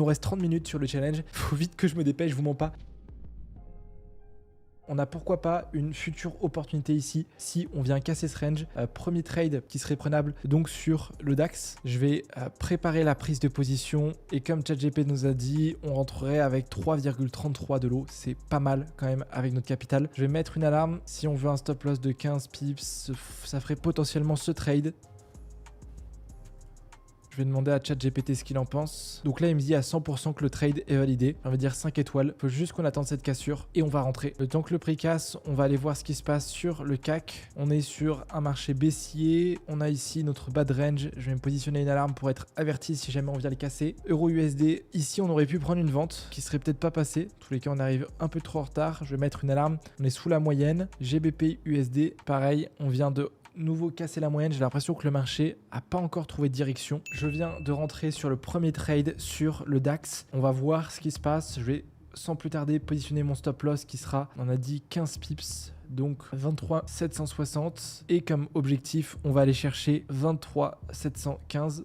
nous reste 30 minutes sur le challenge. Faut vite que je me dépêche, je vous mens pas. On a pourquoi pas une future opportunité ici si on vient casser ce range. Premier trade qui serait prenable donc sur le DAX. Je vais préparer la prise de position et comme ChatGPT nous a dit, on rentrerait avec 3,33 de l'eau. C'est pas mal quand même avec notre capital. Je vais mettre une alarme. Si on veut un stop loss de 15 pips, ça ferait potentiellement ce trade. Je vais demander à ChatGPT ce qu'il en pense. Donc là, il me dit à 100% que le trade est validé. On va dire 5 étoiles. Il faut juste qu'on attende cette cassure et on va rentrer. Le temps que le prix casse, on va aller voir ce qui se passe sur le CAC. On est sur un marché baissier. On a ici notre bas de range. Je vais me positionner une alarme pour être averti si jamais on vient le casser. Euro USD. Ici, on aurait pu prendre une vente qui serait peut-être pas passée. En tous les cas, on arrive un peu trop en retard. Je vais mettre une alarme. On est sous la moyenne. GBP USD. Pareil, on vient de nouveau casser la moyenne. J'ai l'impression que le marché n'a pas encore trouvé de direction. Je viens de rentrer sur le premier trade sur le DAX. On va voir ce qui se passe. Je vais sans plus tarder positionner mon stop loss qui sera, on a dit 15 pips. Donc 23 760 et comme objectif on va aller chercher 23 715